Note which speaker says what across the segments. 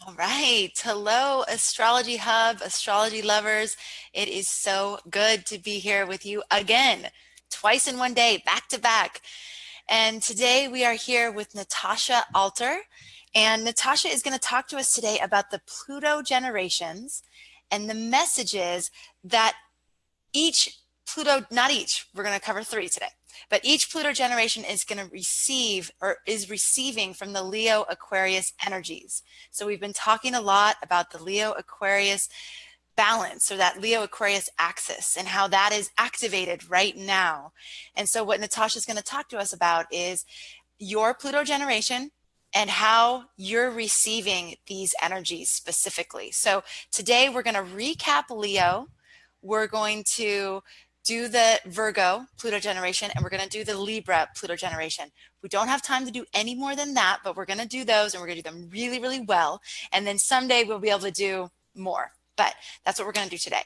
Speaker 1: All right. Hello, Astrology Hub, astrology lovers. It is so good to be here with you again, twice in one day, back to back. And today we are here with Natasha Alter. And Natasha is going to talk to us today about the Pluto generations and the messages that each Pluto, not each, we're going to cover 3 today, but each Pluto generation is going to receive or is receiving from the Leo Aquarius energies. So we've been talking a lot about the Leo Aquarius balance, or that Leo Aquarius axis, and how that is activated right now. And so what Natasha is going to talk to us about is your Pluto generation and how you're receiving these energies specifically. So today we're going to recap Leo. We're going to do the Virgo Pluto generation, and we're going to do the Libra Pluto generation. We don't have time to do any more than that, but we're going to do those, and we're going to do them really, really well. And then someday we'll be able to do more, but that's what we're going to do today.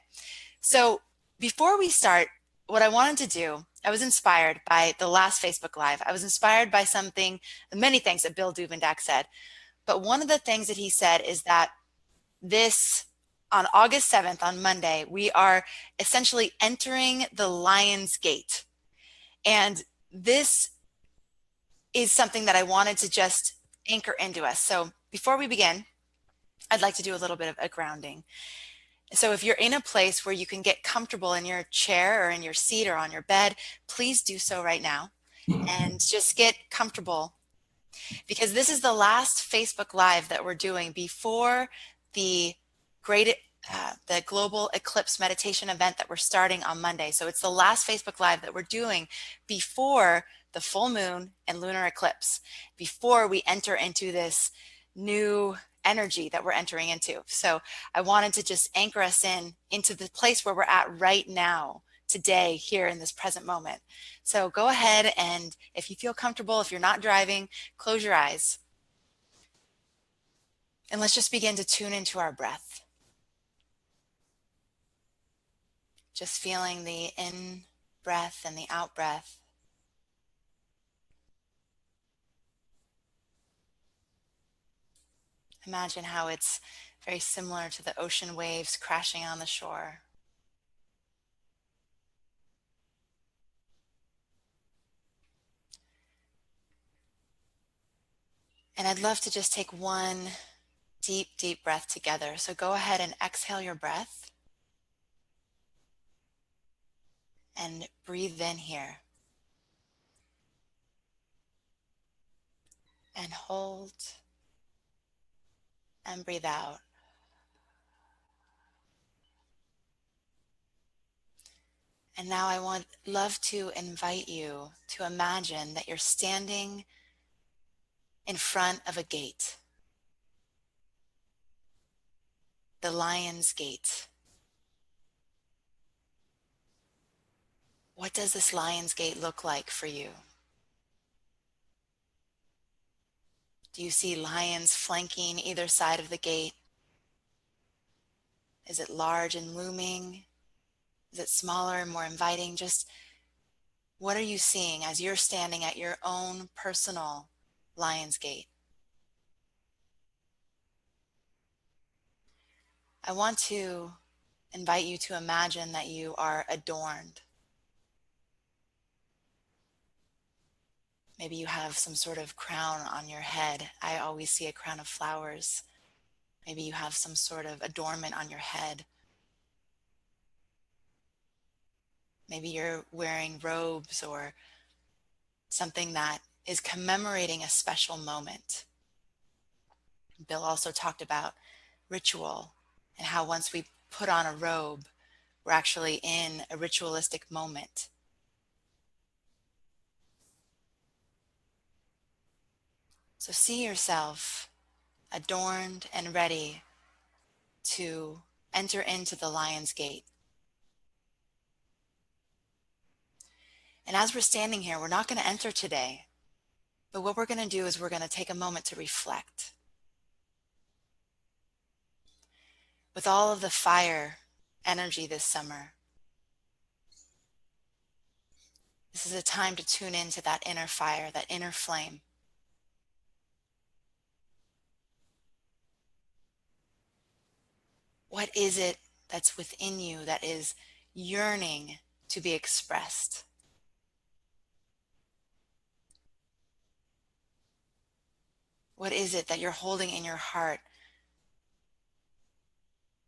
Speaker 1: So before we start, what I wanted to do, I was inspired by the last Facebook Live. I was inspired by something, many things that Bill Duvendak said. But one of the things that he said is that on August 7th, on Monday, we are essentially entering the Lion's Gate. And this is something that I wanted to just anchor into us. So before we begin, I'd like to do a little bit of a grounding. So if you're in a place where you can get comfortable in your chair or in your seat or on your bed, please do so right now and just get comfortable, because this is the last Facebook Live that we're doing before the the global eclipse meditation event that we're starting on Monday. So it's the last Facebook Live that we're doing before the full moon and lunar eclipse, before we enter into this new energy that we're entering into. So I wanted to just anchor us into the place where we're at right now, today, here in this present moment. So go ahead, and if you feel comfortable, if you're not driving, close your eyes. And let's just begin to tune into our breath. Just feeling the in breath and the out breath. Imagine how it's very similar to the ocean waves crashing on the shore. And I'd love to just take one deep, deep breath together. So go ahead and exhale your breath and breathe in here. And hold and breathe out. And now I would love to invite you to imagine that you're standing in front of a gate, the Lion's Gate. What does this Lion's Gate look like for you? Do you see lions flanking either side of the gate? Is it large and looming? Is it smaller and more inviting? Just what are you seeing as you're standing at your own personal Lion's Gate? I want to invite you to imagine that you are adorned. Maybe you have some sort of crown on your head. I always see a crown of flowers. Maybe you have some sort of adornment on your head. Maybe you're wearing robes or something that is commemorating a special moment. Bill also talked about ritual and how once we put on a robe, we're actually in a ritualistic moment. So see yourself adorned and ready to enter into the Lion's Gate. And as we're standing here, we're not going to enter today, but what we're going to do is we're going to take a moment to reflect. With all of the fire energy this summer, this is a time to tune into that inner fire, that inner flame. What is it that's within you that is yearning to be expressed? What is it that you're holding in your heart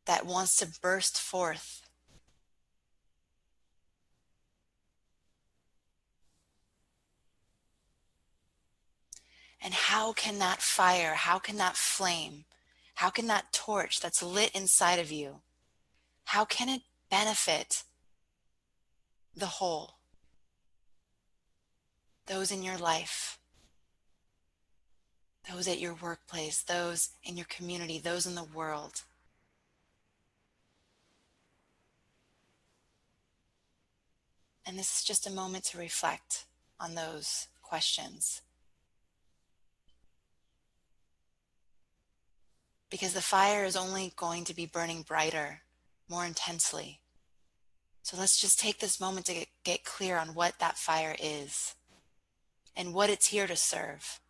Speaker 1: that wants to burst forth? And how can that fire, how can that flame, how can that torch that's lit inside of you, how can it benefit the whole? Those in your life, those at your workplace, those in your community, those in the world. And this is just a moment to reflect on those questions. Because the fire is only going to be burning brighter, more intensely. So let's just take this moment to get clear on what that fire is and what it's here to serve.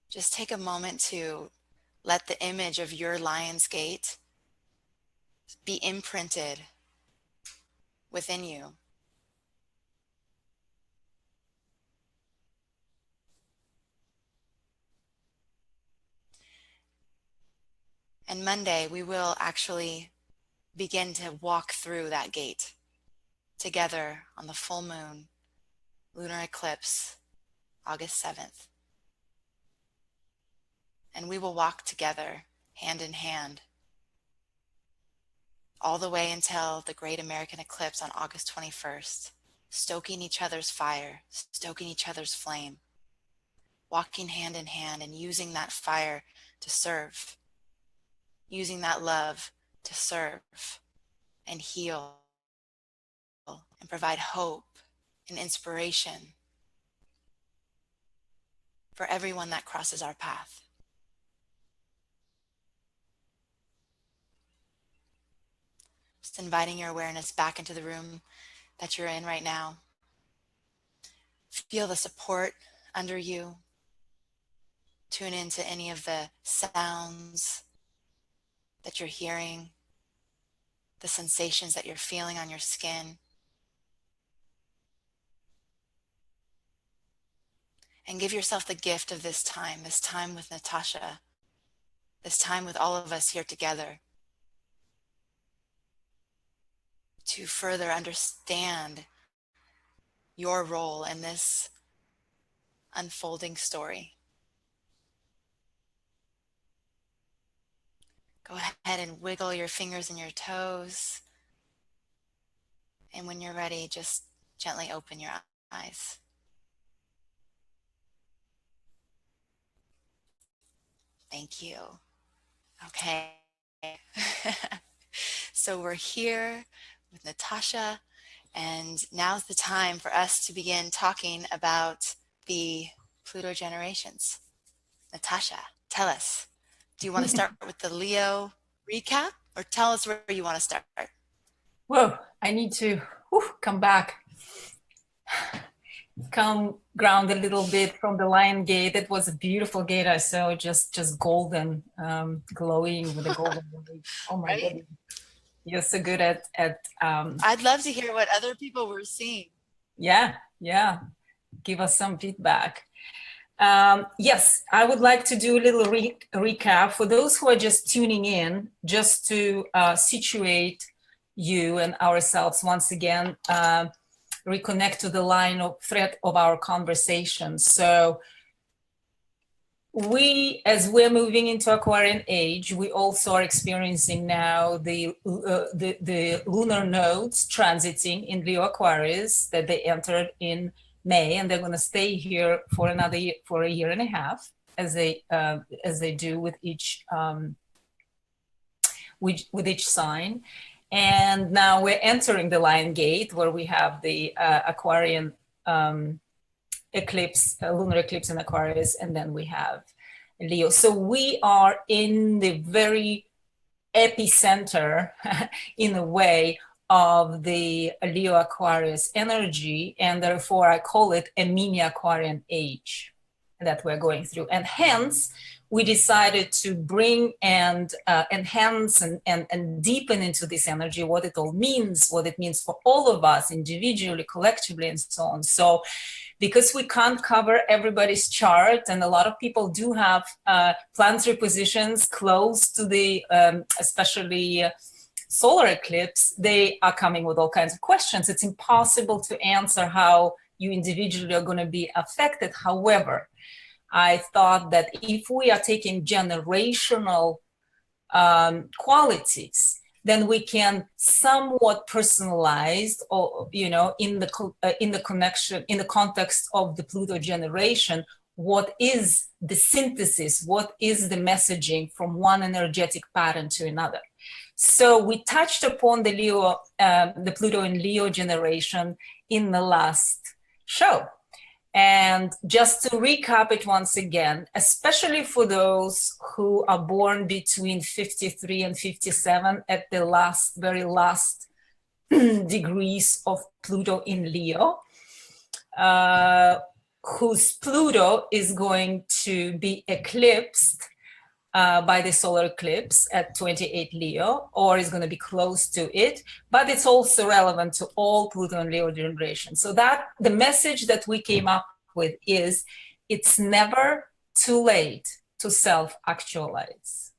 Speaker 1: Just take a moment to let the image of your lion's gate be imprinted within you. And Monday, we will actually begin to walk through that gate together on the full moon, lunar eclipse, August 7th. And we will walk together, hand in hand, all the way until the great American eclipse on August 21st, stoking each other's fire, stoking each other's flame, walking hand in hand and using that fire to serve, using that love to serve and heal and provide hope and inspiration for everyone that crosses our path. Just inviting your awareness back into the room that you're in right now. Feel the support under you. Tune into any of the sounds that you're hearing, the sensations that you're feeling on your skin. And give yourself the gift of this time with Natasha, this time with all of us here together, to further understand your role in this unfolding story. Go ahead and wiggle your fingers and your toes. And when you're ready, just gently open your eyes. Thank you. Okay. So we're here with Natasha, and now's the time for us to begin talking about the Pluto generations. Natasha, tell us, do you want to start with the Leo recap, or tell us where you want to start?
Speaker 2: Whoa, I need to come back, come ground a little bit from the Lion Gate. It was a beautiful gate I saw, just golden, glowing with a golden light. Oh my
Speaker 1: Right?
Speaker 2: goodness. You're so good at
Speaker 1: I'd love to hear what other people were seeing.
Speaker 2: yeah, give us some feedback. Yes, I would like to do a little recap for those who are just tuning in, just to situate you and ourselves once again, reconnect to the line of thread of our conversation. So as we're moving into Aquarian age, we also are experiencing now the lunar nodes transiting in Leo Aquarius that they entered in May, and they're going to stay here for another year, for a year and a half, as they do with each sign. And now we're entering the Lion Gate, where we have the Aquarian eclipse, lunar eclipse in Aquarius, and then we have Leo. So we are in the very epicenter, in a way, of the Leo Aquarius energy, and therefore I call it a mini Aquarian age. that we're going through. And hence, we decided to bring and enhance and deepen into this energy, what it all means, what it means for all of us individually, collectively, and so on. So because we can't cover everybody's chart, and a lot of people do have planetary positions close to the, especially solar eclipse, they are coming with all kinds of questions. It's impossible to answer how you individually are going to be affected. However, I thought that if we are taking generational qualities, then we can somewhat personalize, or in the connection, in the context of the Pluto generation, what is the synthesis, what is the messaging from one energetic pattern to another. So we touched upon the Pluto in Leo generation in the last show. And just to recap it once again, especially for those who are born between 53 and 57 at the very last degrees of Pluto in Leo, whose Pluto is going to be eclipsed by the solar eclipse at 28 Leo, or is going to be close to it, but it's also relevant to all Pluto and Leo generations. So that the message that we came up with is, it's never too late to self-actualize.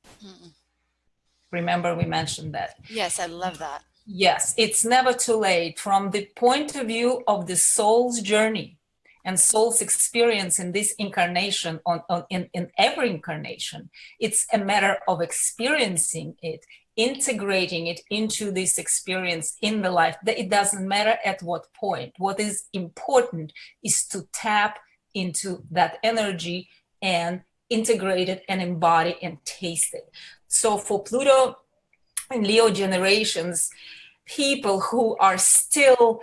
Speaker 2: Remember, we mentioned that.
Speaker 1: Yes, I love that.
Speaker 2: Yes, it's never too late from the point of view of the soul's journey and soul's experience in this incarnation, in every incarnation. It's a matter of experiencing it, integrating it into this experience in the life. It doesn't matter at what point. What is important is to tap into that energy and integrate it and embody and taste it. So for Pluto and Leo generations, people who are still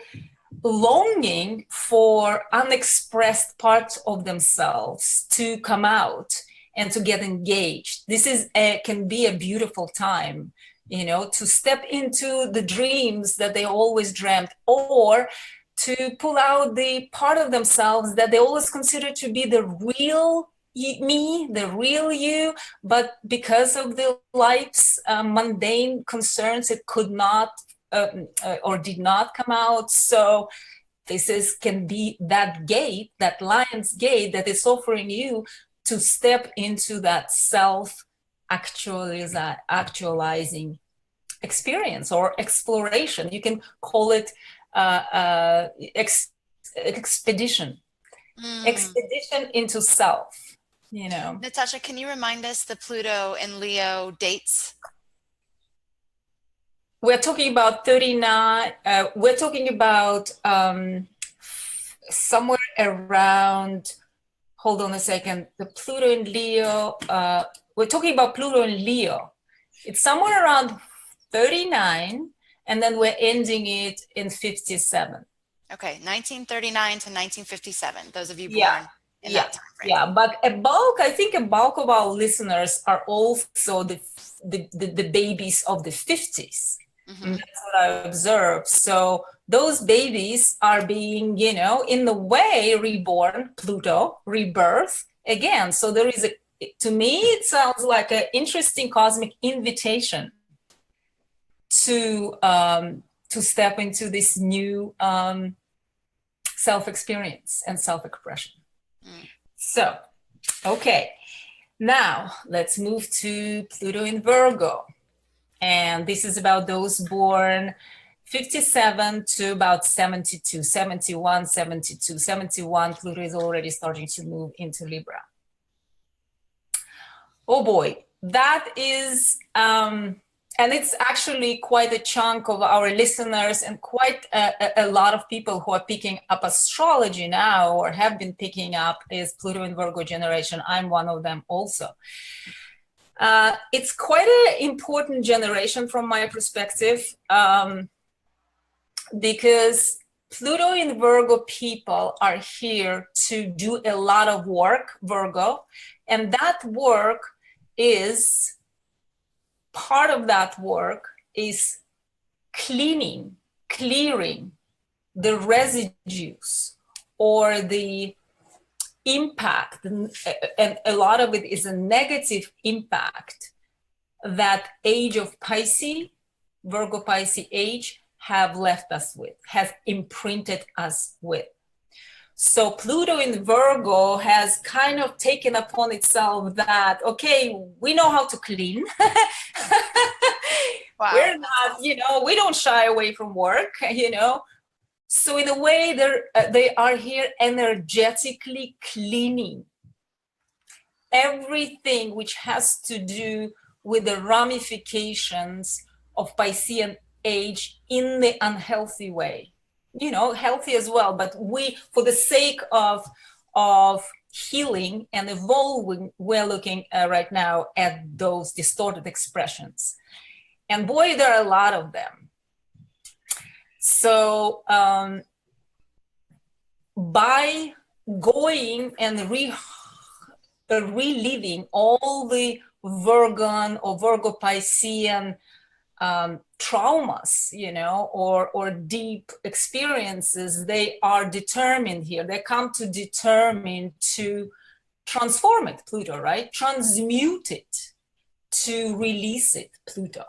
Speaker 2: longing for unexpressed parts of themselves to come out and to get engaged, this can be a beautiful time, to step into the dreams that they always dreamt, or to pull out the part of themselves that they always consider to be the real me, the real you, but because of the life's mundane concerns, it could not or did not come out. So this can be that gate, that lion's gate that is offering you to step into that self-actualizing experience or exploration. You can call it expedition. Expedition into self.
Speaker 1: Natasha, can you remind us the Pluto and Leo dates?
Speaker 2: We're talking about 39. We're talking about somewhere around, hold on a second, the Pluto in Leo. We're talking about Pluto in Leo. It's somewhere around 39, and then we're ending it in 57.
Speaker 1: Okay, 1939 to 1957. Those of you born in that time frame.
Speaker 2: Yeah, but I think a bulk of our listeners are also the babies of the 50s. Mm-hmm. That's what I observed. So those babies are being, in the way reborn, Pluto, rebirth again. So there is to me, it sounds like an interesting cosmic invitation to step into this new self-experience and self-expression. So, okay, now let's move to Pluto in Virgo. And this is about those born 57 to about 72, 71, 72, 71. Pluto is already starting to move into Libra. Oh boy, that is, and it's actually quite a chunk of our listeners and quite a lot of people who are picking up astrology now or have been picking up is Pluto in Virgo generation. I'm one of them also. It's quite an important generation from my perspective, because Pluto in Virgo people are here to do a lot of work, Virgo, and that work is, part of that work is clearing the residues or the impact, and a lot of it is a negative impact that age of Pisces, Virgo Pisces age, have left us with, have imprinted us with. So Pluto in Virgo has kind of taken upon itself that, okay, we know how to clean.
Speaker 1: Wow.
Speaker 2: We're not, we don't shy away from work, So in a way, they are here energetically cleaning everything which has to do with the ramifications of Piscean age in the unhealthy way. Healthy as well, but we, for the sake of healing and evolving, we're looking right now at those distorted expressions. And boy, there are a lot of them. So by going and reliving all the Virgon or Virgo Piscean traumas, or deep experiences, they are determined here. They come to determine to transform it, Pluto, right? Transmute it, to release it, Pluto.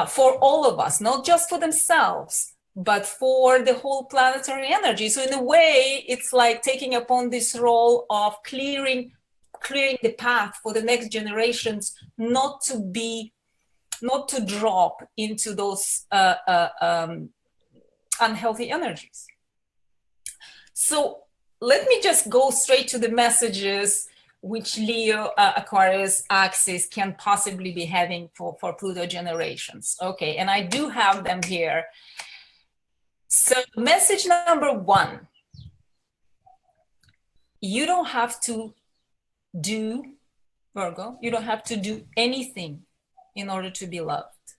Speaker 2: For all of us, not just for themselves, but for the whole planetary energy. So in a way, it's like taking upon this role of clearing the path for the next generations, not to drop into those unhealthy energies. So let me just go straight to the messages which Leo Aquarius axis can possibly be having for Pluto generations. Okay, and I do have them here. So message number 1, you don't have to do, Virgo, you don't have to do anything in order to be loved.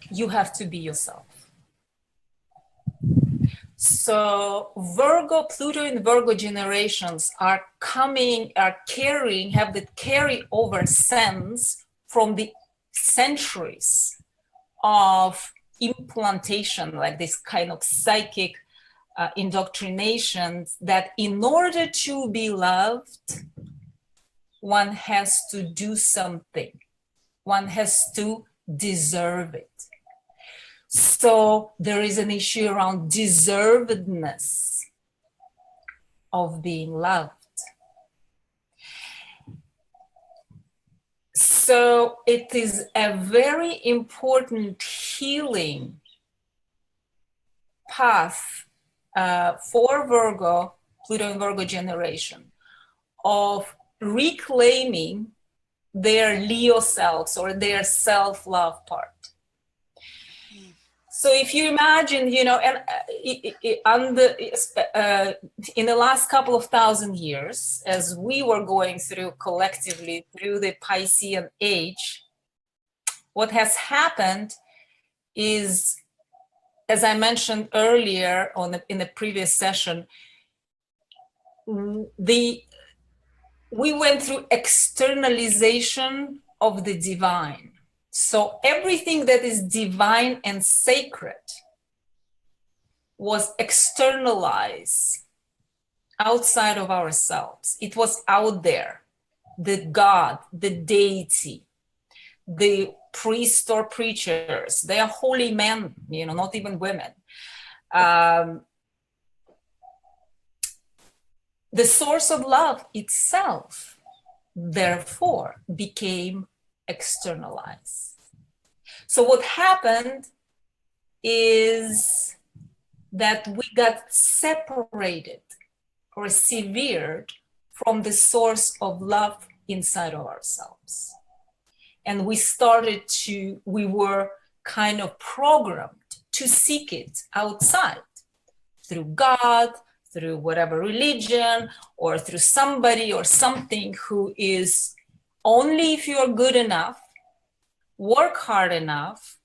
Speaker 2: You have to be yourself. So Virgo, Pluto in Virgo generations have the carryover sense from the centuries of implantation, like this kind of psychic indoctrination, that in order to be loved, one has to do something. One has to deserve it. So there is an issue around deservedness of being loved. So it is a very important healing path for Virgo, Pluto and Virgo generation, of reclaiming their Leo selves or their self-love part. So if you imagine, and in the last couple of thousand years, as we were going through collectively through the Piscean age, what has happened is, as I mentioned earlier in the previous session, we went through externalization of the divine. So everything that is divine and sacred was externalized outside of ourselves. It was out there. The God, the deity, the priests or preachers, they are holy men, not even women. The source of love itself, therefore, became externalized. So what happened is that we got separated or severed from the source of love inside of ourselves. And we were kind of programmed to seek it outside through God, through whatever religion, or through somebody or something who is, only if you're good enough, work hard enough,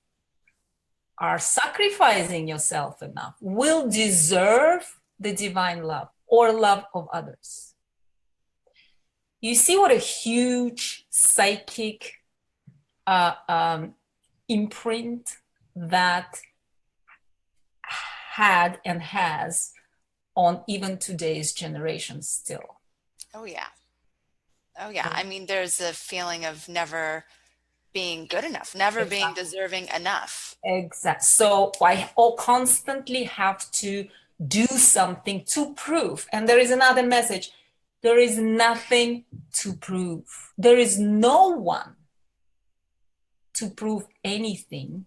Speaker 2: are sacrificing yourself enough, will deserve the divine love or love of others. You see what a huge psychic imprint that had and has on even today's generation still.
Speaker 1: Oh, yeah. Oh, yeah. I mean, there's a feeling of never being good enough, never being
Speaker 2: Exactly.
Speaker 1: deserving enough.
Speaker 2: Exactly. So I all constantly have to do something to prove. And there is another message. There is nothing to prove. There is no one to prove anything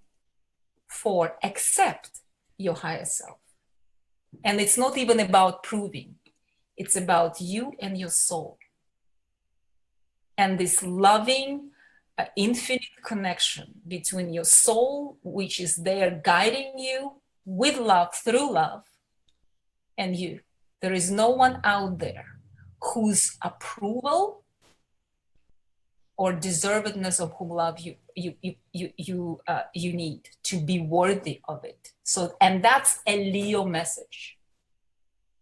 Speaker 2: for except your higher self. And it's not even about proving. It's about you and your soul. And this loving, infinite connection between your soul, which is there guiding you with love, through love, and you. There is no one out there whose approval or deservedness of whom love you need to be worthy of it. So, and that's a Leo message,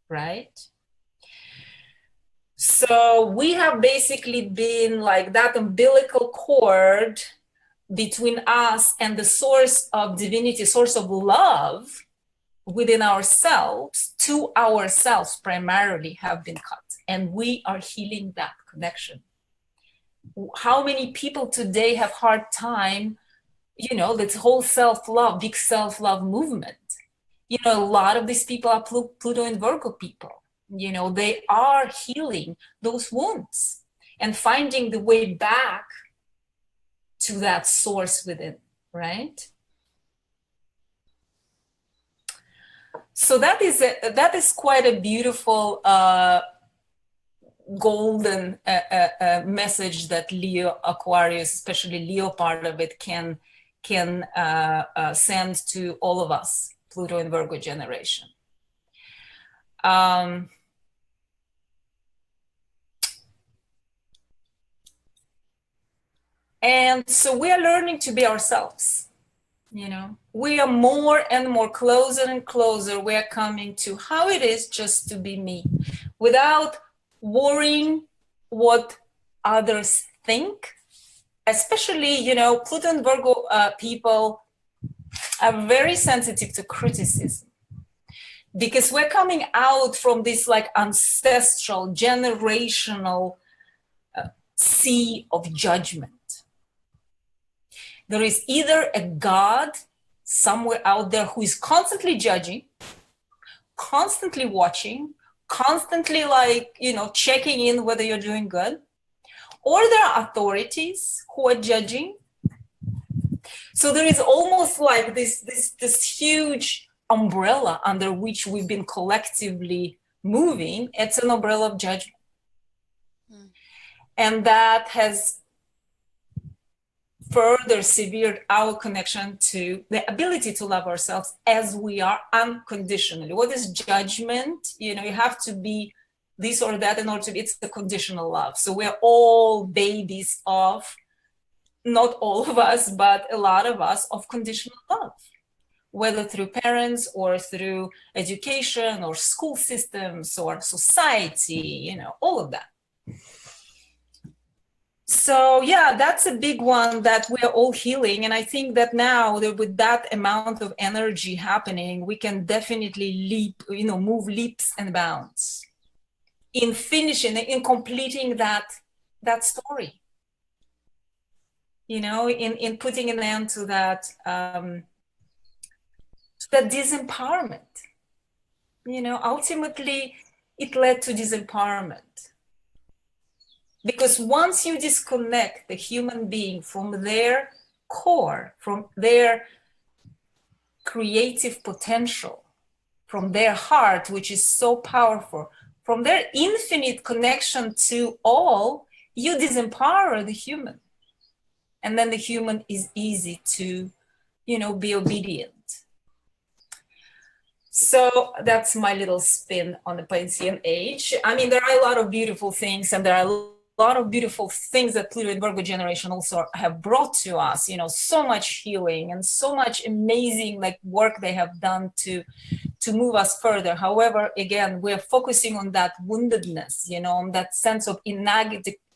Speaker 2: right? So we have basically been like that umbilical cord between us and the source of divinity, source of love within ourselves, to ourselves primarily, have been cut. And we are healing that connection. How many people today have hard time, this whole self-love, big self-love movement? A lot of these people are Pluto and Virgo people. They are healing those wounds and finding the way back to that source within, right? So that is quite a beautiful golden message that Leo Aquarius, especially Leo part of it, can send to all of us, Pluto and Virgo generation. And so we are learning to be ourselves. We are more and more closer and closer. We are coming to how it is just to be me, without worrying what others think. Especially, Pluto and Virgo people are very sensitive to criticism, because we're coming out from this like ancestral, generational sea of judgment. There is either a God somewhere out there who is constantly judging, constantly watching, constantly checking in whether you're doing good, or there are authorities who are judging. So there is almost like this huge umbrella under which we've been collectively moving. It's an umbrella of judgment. And that has further severed our connection to the ability to love ourselves as we are unconditionally. What is judgment? You have to be this or that in order to be, it's the conditional love. So we're all babies of, not all of us, but a lot of us, of conditional love, whether through parents or through education or school systems or society, all of that. So yeah, that's a big one that we're all healing. And I think that now with that amount of energy happening, we can definitely move leaps and bounds in finishing, in completing that story, in putting an end to that disempowerment. Ultimately it led to disempowerment. Because once you disconnect the human being from their core, from their creative potential, from their heart, which is so powerful, from their infinite connection to all, you disempower the human. And then the human is easy to, be obedient. So that's my little spin on the Piscean age. I mean, there are a lot of beautiful things, and there are a lot of beautiful things that Pluto and Virgo generation also have brought to us, so much healing and so much amazing work they have done to move us further. However, again, we're focusing on that woundedness, on that sense of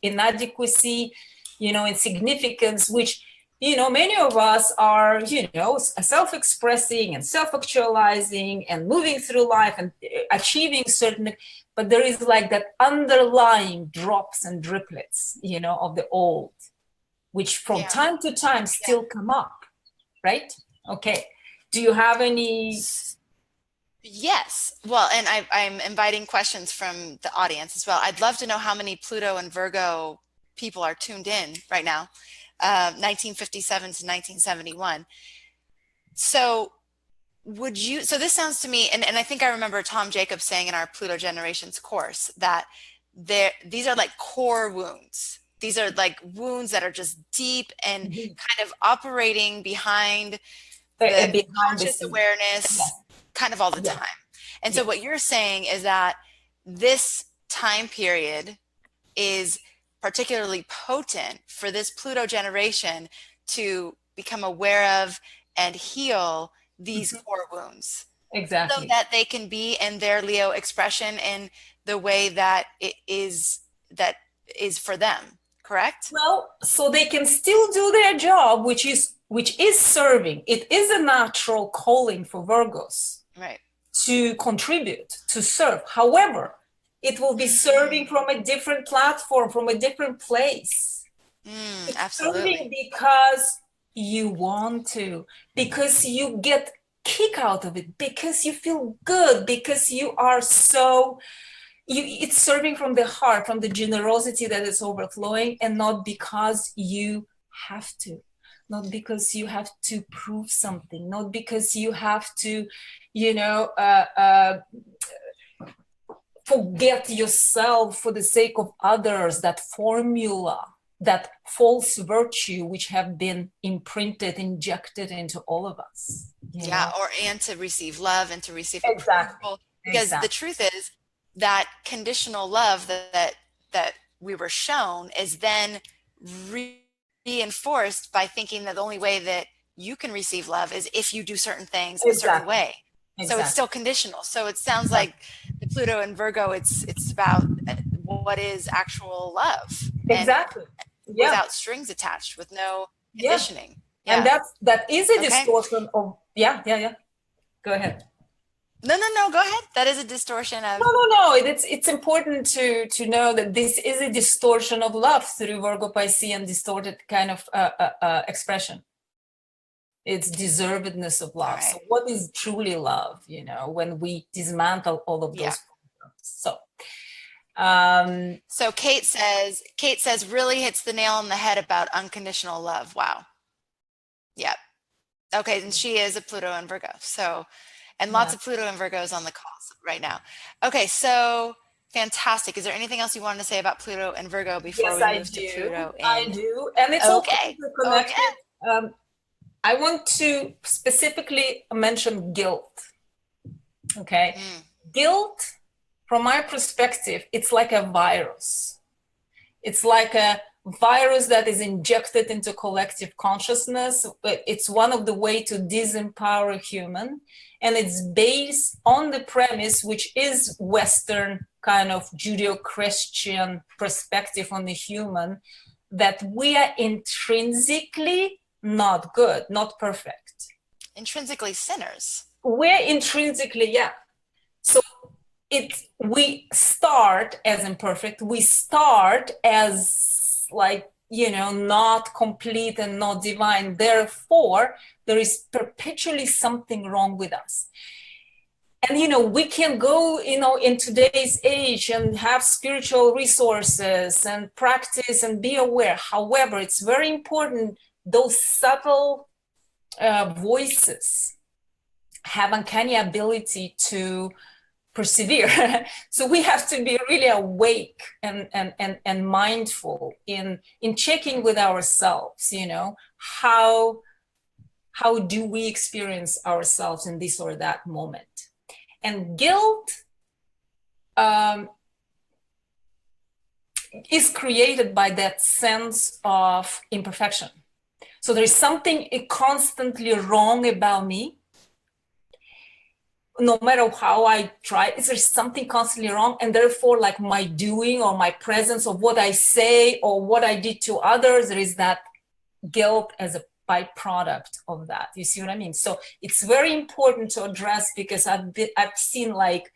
Speaker 2: inadequacy, insignificance, which many of us are, self-expressing and self-actualizing and moving through life and achieving certain, but there is like that underlying drops and driplets, of the old, which from time to time still come up, right? Okay. Do you have any?
Speaker 1: Yes. Well, and I'm inviting questions from the audience as well. I'd love to know how many Pluto and Virgo people are tuned in right now, 1957 to 1971. So so this sounds to me, and I think I remember Tom Jacobs saying in our Pluto Generations course that these are like core wounds. These are like wounds that are just deep and kind of operating behind the conscious awareness kind of all the time. And so what you're saying is that this time period is particularly potent for this Pluto generation to become aware of and heal these core wounds.
Speaker 2: Exactly.
Speaker 1: So that they can be in their Leo expression in the way that is for them, correct?
Speaker 2: Well, so they can still do their job, which is serving. It is a natural calling for Virgos,
Speaker 1: right,
Speaker 2: to contribute, to serve. However, it will be serving from a different platform, from a different place. It's
Speaker 1: absolutely.
Speaker 2: serving because you want to, because you get kick out of it, because you feel good, because you are it's serving from the heart, from the generosity that is overflowing, and not because you have to, not because you have to prove something, not because you have to, forget yourself for the sake of others, that formula, that false virtue which have been imprinted, injected into all of us.
Speaker 1: And to receive love and to receive
Speaker 2: exactly.
Speaker 1: approval. Because the truth is that conditional love that we were shown is then reinforced by thinking that the only way that you can receive love is if you do certain things a certain way. So it's still conditional. So it sounds like the Pluto and Virgo, it's about what is actual love.
Speaker 2: Exactly.
Speaker 1: Without strings attached, with no conditioning.
Speaker 2: And that is a distortion of, Go ahead.
Speaker 1: No, go ahead. That is a distortion of...
Speaker 2: No. It's important to know that this is a distortion of love through Virgo Piscean distorted kind of expression. It's deservedness of love. Right. So what is truly love, when we dismantle all of those programs?
Speaker 1: So Kate says really hits the nail on the head about unconditional love. Wow. Yep. Okay, and she is a Pluto and Virgo. So, and lots of Pluto and Virgos on the call right now. Okay, so fantastic. Is there anything else you wanted to say about Pluto and Virgo before we move to Pluto?
Speaker 2: I do. And it's okay. Connected. Okay. I want to specifically mention guilt. Okay. Guilt, from my perspective, it's like a virus. It's like a virus that is injected into collective consciousness. It's one of the ways to disempower a human. And it's based on the premise, which is Western kind of Judeo-Christian perspective on the human, that we are intrinsically not good, not perfect.
Speaker 1: Intrinsically sinners.
Speaker 2: We're intrinsically, So we start as imperfect. We start as not complete and not divine. Therefore, there is perpetually something wrong with us. And, we can go, in today's age and have spiritual resources and practice and be aware. However, it's very important, those subtle voices have uncanny ability to persevere. So we have to be really awake and mindful in checking with ourselves, how do we experience ourselves in this or that moment. And guilt is created by that sense of imperfection. So there is something constantly wrong about me. No matter how I try, there's something constantly wrong. And therefore, like my doing or my presence of what I say or what I did to others, there is that guilt as a byproduct of that. You see what I mean? So it's very important to address, because I've seen like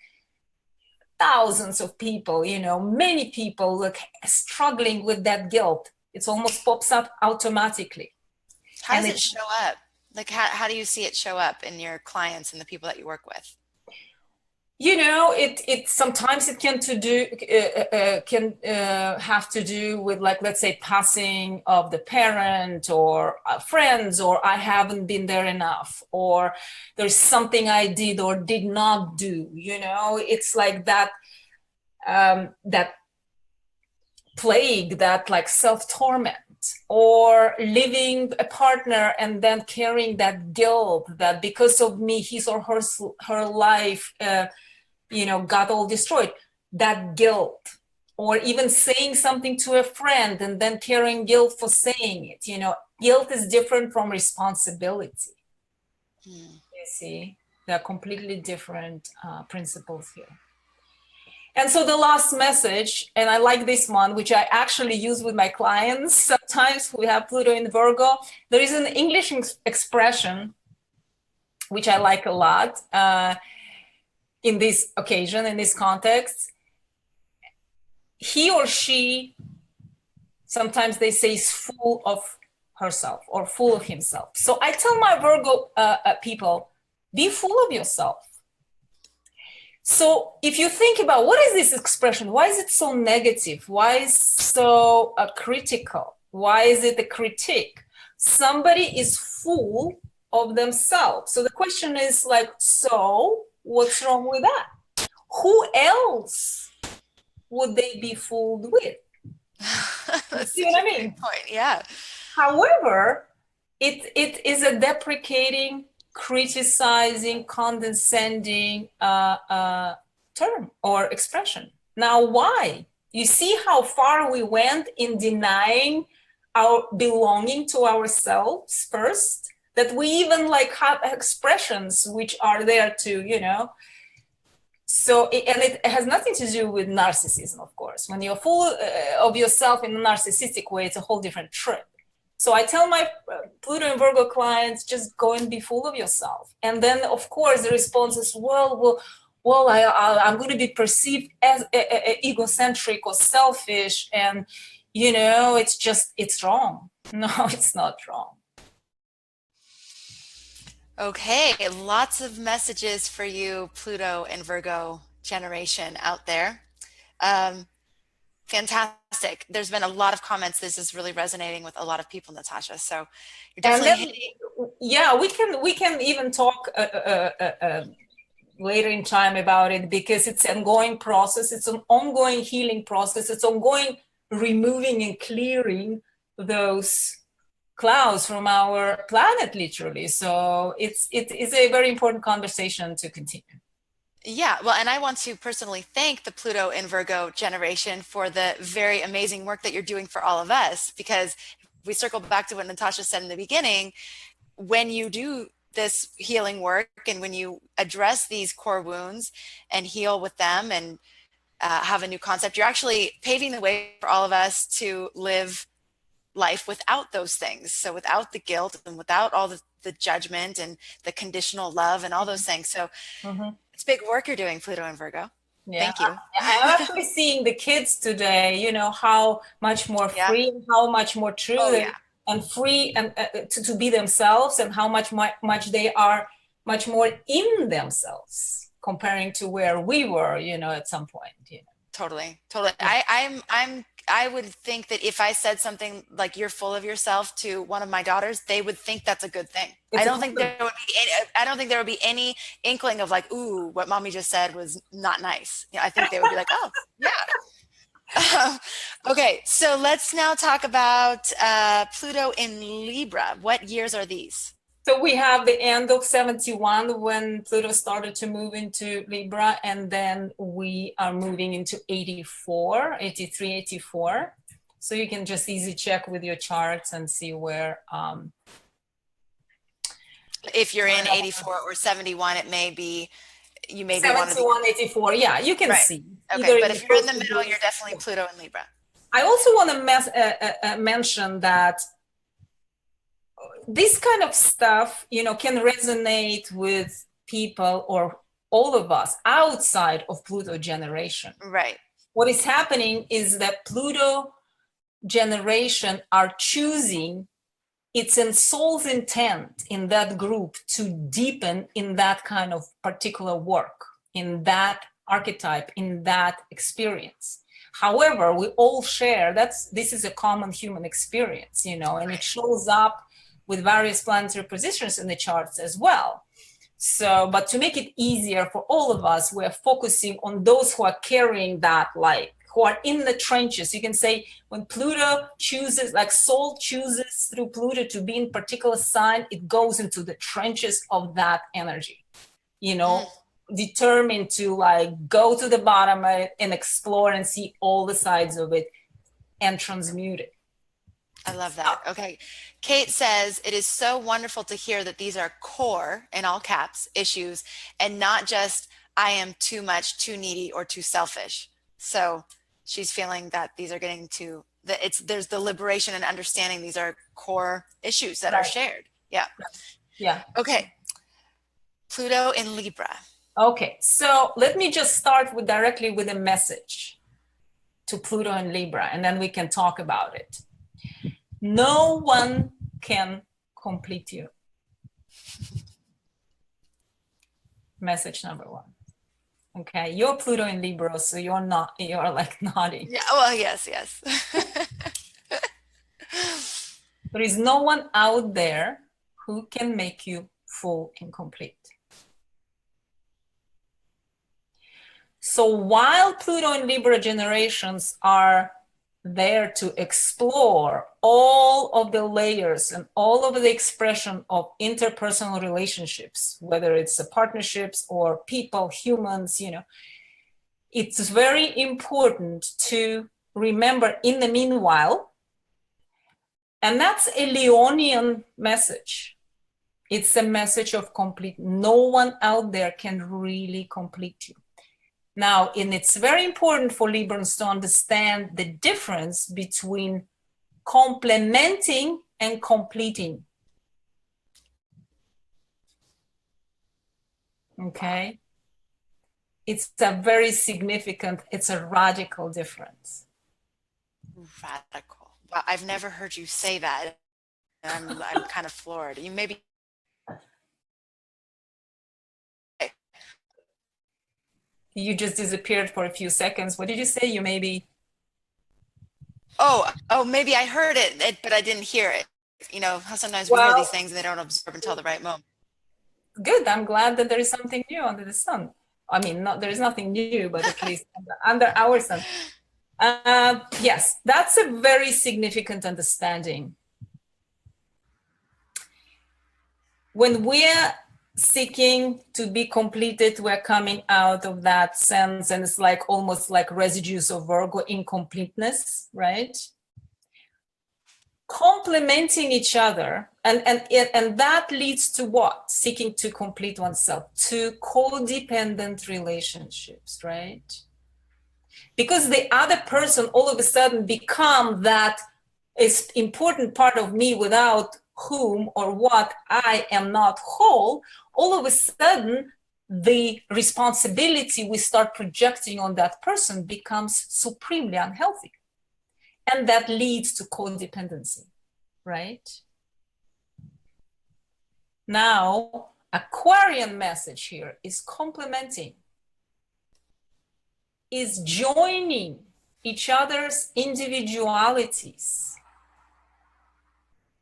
Speaker 2: thousands of people, many people like struggling with that guilt. It almost pops up automatically.
Speaker 1: How does it show up? Like, how do you see it show up in your clients and the people that you work with?
Speaker 2: It sometimes it can have to do with, like, let's say, passing of the parent or friends, or I haven't been there enough, or there's something I did or did not do. It's like that that plague, that like self-torment, or living a partner and then carrying that guilt that because of me his or her life got all destroyed. That guilt. Or even saying something to a friend and then carrying guilt for saying it. Guilt is different from responsibility. You see, they're completely different principles here. And so the last message, and I like this one, which I actually use with my clients sometimes who have Pluto in Virgo. There is an English expression which I like a lot in this occasion, in this context. He or she, sometimes they say, is full of herself or full of himself. So I tell my Virgo people, be full of yourself. So if you think about what is this expression, why is it so negative? Why is it so critical? Why is it a critique? Somebody is full of themselves. So the question is like, so what's wrong with that? Who else would they be fooled with?
Speaker 1: That's
Speaker 2: See what I mean?
Speaker 1: point. Yeah.
Speaker 2: However, it is a deprecating, criticizing, condescending term or expression. Now, why? You see how far we went in denying our belonging to ourselves first, that we even like have expressions which are there to, So, and it has nothing to do with narcissism, of course. When you're full of yourself in a narcissistic way, it's a whole different trip. So I tell my Pluto and Virgo clients, just go and be full of yourself. And then, of course, the response is, well, I'm going to be perceived as egocentric or selfish. And, it's wrong. No, it's not wrong.
Speaker 1: Okay, lots of messages for you, Pluto and Virgo generation out there. Fantastic. There's been a lot of comments. This is really resonating with a lot of people, Natasha. So you're definitely hitting.
Speaker 2: Yeah, we can even talk later in time about it, because it's an ongoing process. It's an ongoing healing process. It's ongoing removing and clearing those clouds from our planet, literally. So it is a very important conversation to continue.
Speaker 1: Yeah, well, and I want to personally thank the Pluto and Virgo generation for the very amazing work that you're doing for all of us, because if we circle back to what Natasha said in the beginning, when you do this healing work and when you address these core wounds and heal with them and have a new concept, you're actually paving the way for all of us to live life without those things. So without the guilt and without all the judgment and the conditional love and all those things. So it's big work you're doing, Pluto and Virgo.
Speaker 2: Yeah.
Speaker 1: Thank you.
Speaker 2: I'm actually seeing the kids today, how much more free, how much more true and free and to be themselves, and how much they are much more in themselves comparing to where we were, at some point.
Speaker 1: Totally. I would think that if I said something like "you're full of yourself" to one of my daughters, they would think that's a good thing. I don't think there would be any inkling of like, "Ooh, what mommy just said was not nice." I think they would be like, "Oh, yeah." Okay, so let's now talk about Pluto in Libra. What years are these?
Speaker 2: So we have the end of 71 when Pluto started to move into Libra, and then we are moving into 84, 83, 84. So you can just easy check with your charts and see where.
Speaker 1: If you're in 84 or 71, it may be, you may be
Speaker 2: 71, 84, yeah, you can see.
Speaker 1: Okay, but if you're in the middle, you're definitely Pluto in Libra.
Speaker 2: I also want to mention that this kind of stuff, can resonate with people or all of us outside of Pluto generation.
Speaker 1: Right.
Speaker 2: What is happening is that Pluto generation are choosing, it's in soul's intent in that group to deepen in that kind of particular work, in that archetype, in that experience. However, we all share this is a common human experience, and it shows up with various planetary positions in the charts as well. So, but to make it easier for all of us, we're focusing on those who are carrying that light, who are in the trenches. You can say when Pluto chooses, like soul chooses through Pluto to be in particular sign, it goes into the trenches of that energy, determined to like go to the bottom of it and explore and see all the sides of it and transmute it.
Speaker 1: I love that. Okay. Kate says, it is so wonderful to hear that these are core, in all caps, issues, and not just I am too much, too needy, or too selfish. So she's feeling that these are getting to, there's the liberation and understanding these are core issues that are shared. Yeah.
Speaker 2: Yeah.
Speaker 1: Okay. Pluto in Libra.
Speaker 2: Okay. So let me just start directly with a message to Pluto and Libra, and then we can talk about it. No one can complete you. Message number one. Okay, you're Pluto in Libra, so you're like nodding.
Speaker 1: Yeah, well, yes.
Speaker 2: There is no one out there who can make you full and complete. So while Pluto and Libra generations are there to explore all of the layers and all of the expression of interpersonal relationships, whether it's partnerships or people, humans, it's very important to remember in the meanwhile, and that's a Leonian message. It's a message of complete. No one out there can really complete you. Now, and it's very important for Librans to understand the difference between complementing and completing. Okay? It's a very significant, it's a radical difference.
Speaker 1: Radical. Well, I've never heard you say that. I'm kind of floored. You maybe.
Speaker 2: You just disappeared for a few seconds. What did you say? You maybe.
Speaker 1: Oh, maybe I heard it, but I didn't hear it. How sometimes we hear these things and they don't absorb until the right moment.
Speaker 2: Good. I'm glad that there is something new under the sun. I mean, there is nothing new, but at least under our sun. Yes, that's a very significant understanding. When we're seeking to be completed, we're coming out of that sense, and it's like almost like residues of Virgo incompleteness, right? Complementing each other, and that leads to what? Seeking to complete oneself, to codependent relationships, right? Because the other person all of a sudden become that is important part of me, without whom or what I am not whole. All of a sudden, the responsibility we start projecting on that person becomes supremely unhealthy. And that leads to codependency, right? Now, Aquarian message here is complementing, is joining each other's individualities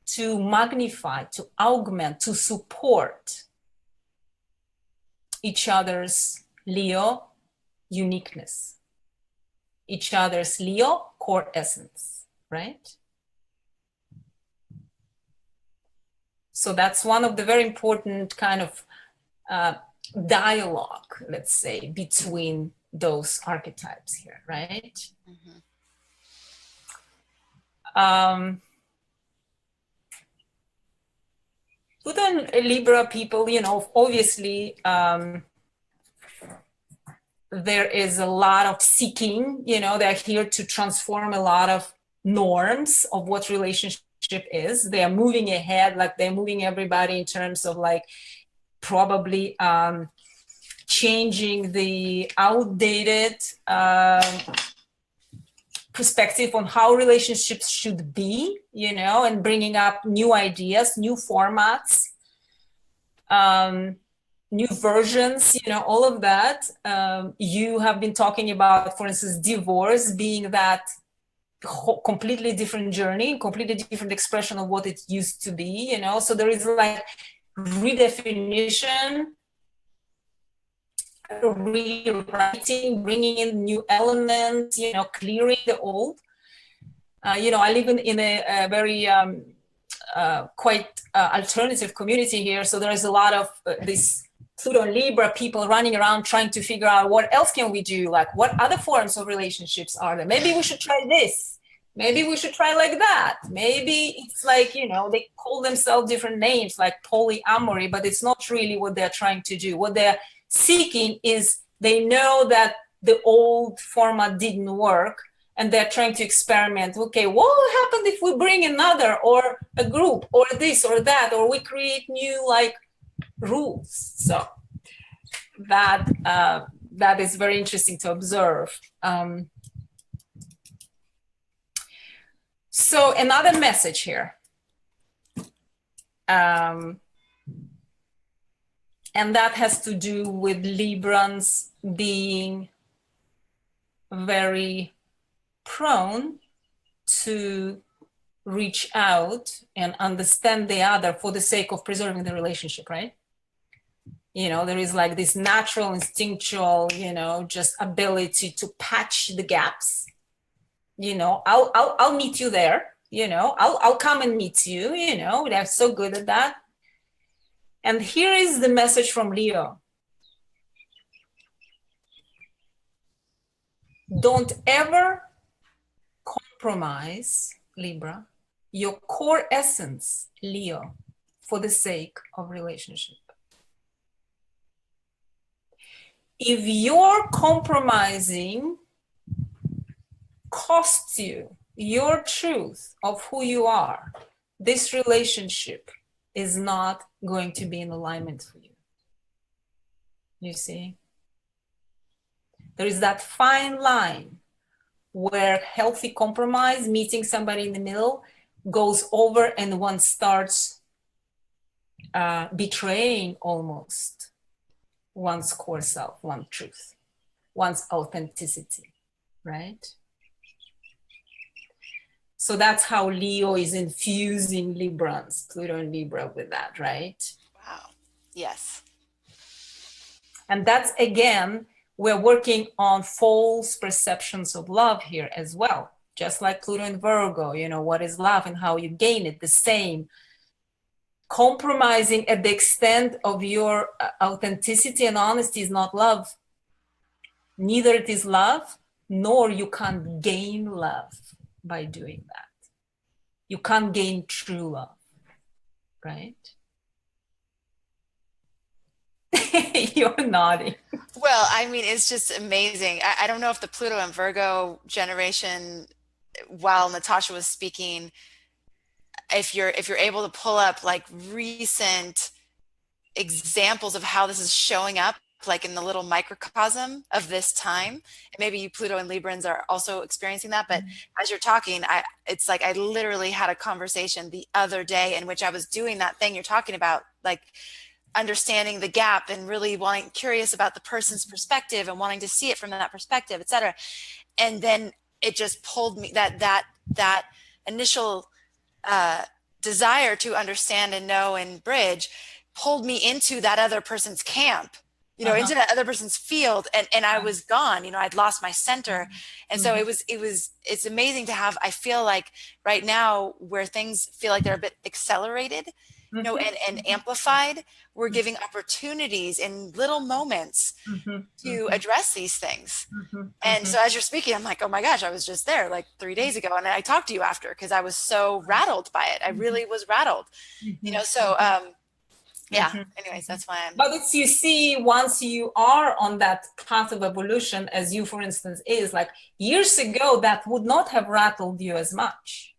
Speaker 2: to magnify, to augment, to support each other's Leo uniqueness, each other's Leo core essence, right? So that's one of the very important kind of dialogue, let's say, between those archetypes here, right? Mm-hmm. Pluto and Libra people, obviously there is a lot of seeking, they're here to transform a lot of norms of what relationships is. They are moving ahead, like they're moving everybody in terms of like probably changing the outdated perspective on how relationships should be, you know, and bringing up new ideas, new formats, new versions, you know, all of that. You have been talking about, for instance, divorce being that completely different journey, completely different expression of what it used to be, you know. So there is like redefinition, rewriting, bringing in new elements, you know, clearing the old. You know, I live in a very quite alternative community here. So there is a lot of this Pluto and Libra people running around trying to figure out what else can we do? Like what other forms of relationships are there? Maybe we should try this. Maybe we should try like that. Maybe it's like, you know, they call themselves different names like polyamory, but it's not really what they're trying to do. What they're seeking is they know that the old format didn't work and they're trying to experiment. Okay, what will happen if we bring another or a group or this or that, or we create new like rules? So that that is very interesting to observe. So another message here. And that has to do with Librans being very prone to reach out and understand the other for the sake of preserving the relationship, right? You know, there is like this natural, instinctual, you know, just ability to patch the gaps. You know, I'll meet you there. You know, I'll come and meet you. You know, they're so good at that. And here is the message from Leo. Don't ever compromise, Libra, your core essence, Leo, for the sake of relationship. If you're compromising costs you your truth of who you are, this relationship is not going to be in alignment for you. You see? There is that fine line where healthy compromise, meeting somebody in the middle, goes over and one starts betraying almost one's core self, one's truth, one's authenticity, right? So that's how Leo is infusing Librans, Pluto and Libra with that, right?
Speaker 1: Wow. Yes.
Speaker 2: And that's, again, we're working on false perceptions of love here as well. Just like Pluto and Virgo, you know, what is love and how you gain it, the same. Compromising at the extent of your authenticity and honesty is not love. Neither it is love, nor you can't gain love by doing that. You can't gain true love, right? You're nodding.
Speaker 1: Well, I mean, it's just amazing. I don't know if the Pluto and Virgo generation, while Natasha was speaking, if you're able to pull up like recent examples of how this is showing up, like in the little microcosm of this time. And maybe you Pluto and Librans are also experiencing that. But as you're talking, it's like I literally had a conversation the other day in which I was doing that thing you're talking about, like understanding the gap and really curious about the person's perspective and wanting to see it from that perspective, et cetera. And then it just pulled me that initial desire to understand and know and bridge pulled me into that other person's camp, you know, into that other person's field. And I was gone, you know, I'd lost my center. And so it's amazing to have, I feel like right now where things feel like they're a bit accelerated, you know, and amplified, we're giving opportunities in little moments to address these things. And so as you're speaking, I'm like, oh my gosh, I was just there like 3 days ago. And I talked to you after because I was so rattled by it. I really was rattled, you know, so yeah, anyways, that's why I'm.
Speaker 2: But it's, you see, once you are on that path of evolution, as you, for instance, is like years ago, that would not have rattled you as much.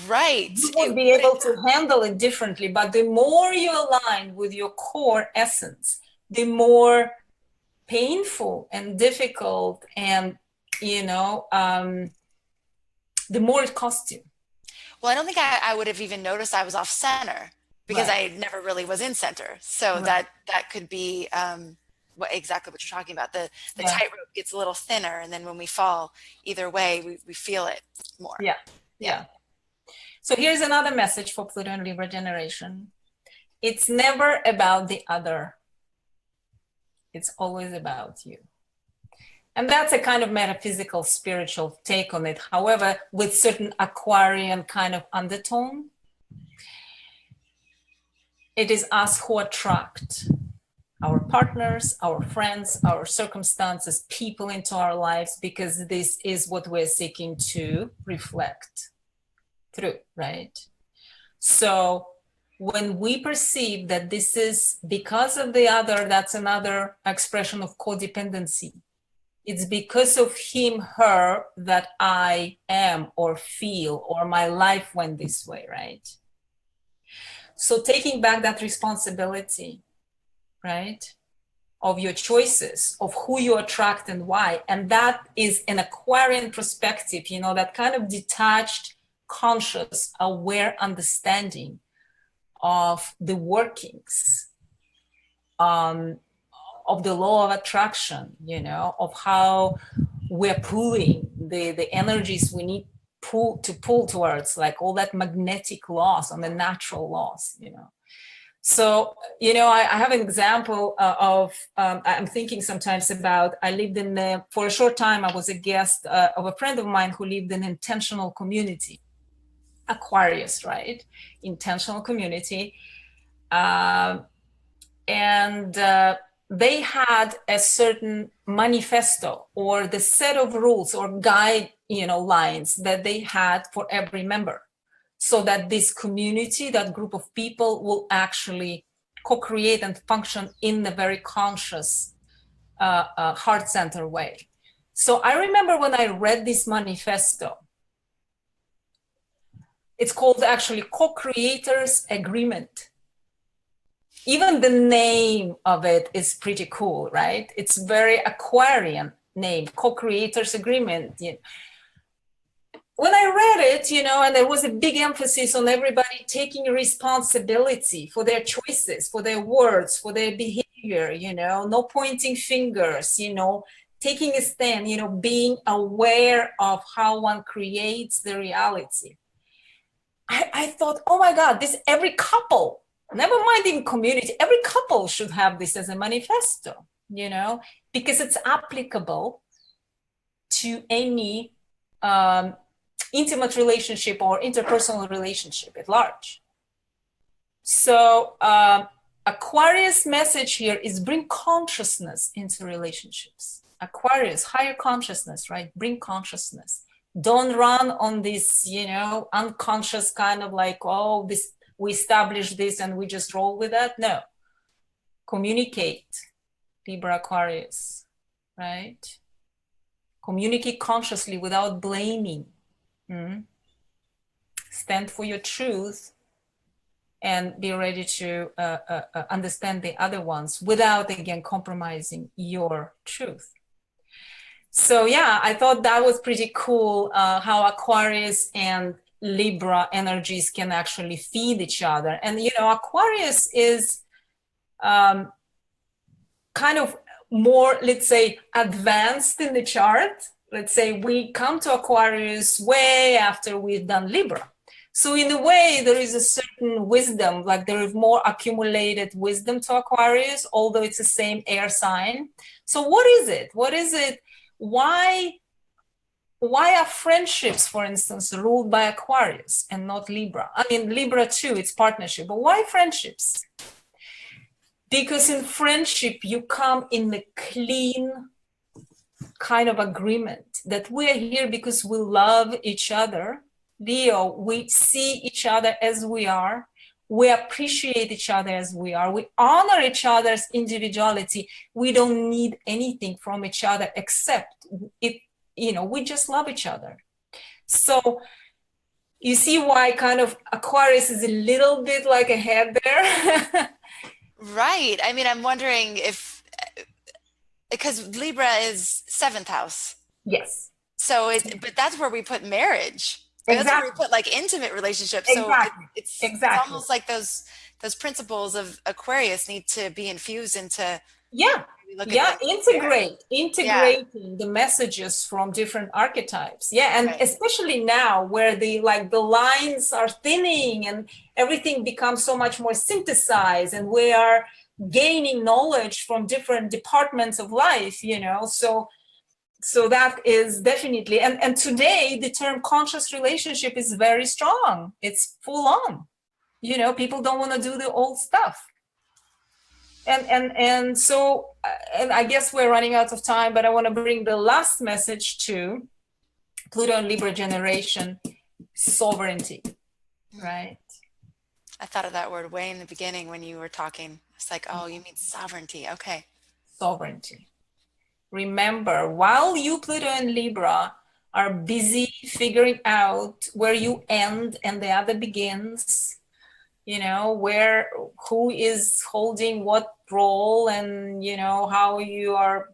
Speaker 1: Right.
Speaker 2: You would
Speaker 1: It
Speaker 2: be
Speaker 1: wouldn't.
Speaker 2: able to handle it differently. But the more you align with your core essence, the more painful and difficult and, the more it costs you.
Speaker 1: Well, I don't think I would have even noticed I was off center because
Speaker 2: Right.
Speaker 1: I never really was in center. So
Speaker 2: Right.
Speaker 1: that could be exactly what you're talking about. The
Speaker 2: Yeah.
Speaker 1: tightrope gets a little thinner, and then when we fall, either way, we feel it more.
Speaker 2: Yeah.
Speaker 1: Yeah.
Speaker 2: Yeah. So here's another message for Pluto and Libra generation. It's never about the other. It's always about you. And that's a kind of metaphysical, spiritual take on it. However, with certain Aquarian kind of undertone, it is us who attract our partners, our friends, our circumstances, people into our lives, because this is what we're seeking to reflect through, right? So when we perceive that this is because of the other, that's another expression of codependency. It's because of him, her, that I am or feel, or my life went this way, right? So taking back that responsibility, right, of your choices, of who you attract and why. And that is an Aquarian perspective, that kind of detached, conscious, aware understanding of the workings of the law of attraction, of how we're pulling the energies we need to pull towards, like all that magnetic laws and the natural laws. So, I have an example of, I'm thinking sometimes about, I lived for a short time, I was a guest of a friend of mine who lived in an intentional community, Aquarius, right? Intentional community. And they had a certain manifesto or the set of rules or guide, lines that they had for every member, so that this community, that group of people, will actually co-create and function in a very conscious, heart-centered way. So I remember when I read this manifesto, it's called actually Co-Creators Agreement. Even the name of it is pretty cool, right? It's very Aquarian name, Co-Creators Agreement. When I read it, and there was a big emphasis on everybody taking responsibility for their choices, for their words, for their behavior, no pointing fingers, taking a stand, being aware of how one creates the reality. I thought, oh my God, every couple, never mind in community, every couple should have this as a manifesto, because it's applicable to any intimate relationship or interpersonal relationship at large. So Aquarius message here is bring consciousness into relationships. Aquarius, higher consciousness, right? Bring consciousness. Don't run on this, unconscious kind of like, oh, we established this and we just roll with that. No. Communicate, Libra Aquarius, right? Communicate consciously without blaming. Stand for your truth and be ready to understand the other ones without, again, compromising your truth. So yeah, I thought that was pretty cool, how Aquarius and Libra energies can actually feed each other. And, Aquarius is kind of more, let's say, advanced in the chart. Let's say we come to Aquarius way after we've done Libra. So in a way, there is a certain wisdom, like there is more accumulated wisdom to Aquarius, although it's the same air sign. So what is it? Why are friendships, for instance, ruled by Aquarius and not Libra? I mean, Libra too, it's partnership, but why friendships? Because in friendship, you come in the clean kind of agreement that we are here because we love each other. Leo, we see each other as we are. We appreciate each other as we are. We honor each other's individuality. We don't need anything from each other except it, we just love each other. So You see why kind of Aquarius is a little bit like ahead there?
Speaker 1: Right. I mean, I'm wondering if, because Libra is seventh house.
Speaker 2: Yes,
Speaker 1: So but that's where we put marriage. Like that's where we
Speaker 2: exactly,
Speaker 1: put like intimate relationships. So
Speaker 2: exactly,
Speaker 1: it's
Speaker 2: exactly.
Speaker 1: almost like those principles of Aquarius need to be infused into
Speaker 2: Yeah,
Speaker 1: we look at
Speaker 2: yeah,
Speaker 1: the marriage. Yeah,
Speaker 2: integrating the messages from different archetypes. Yeah, and
Speaker 1: right.
Speaker 2: especially now where the lines are thinning and everything becomes so much more synthesized, and we are gaining knowledge from different departments of life, so that is definitely, and today the term conscious relationship is very strong. It's full on. People don't want to do the old stuff. And I guess we're running out of time, but I want to bring the last message to Pluto and Libra generation: sovereignty, right?
Speaker 1: I thought of that word way in the beginning when you were talking. It's like, oh, you mean sovereignty. Okay.
Speaker 2: Sovereignty. Remember, while you, Pluto and Libra, are busy figuring out where you end and the other begins, where who is holding what role, and how you are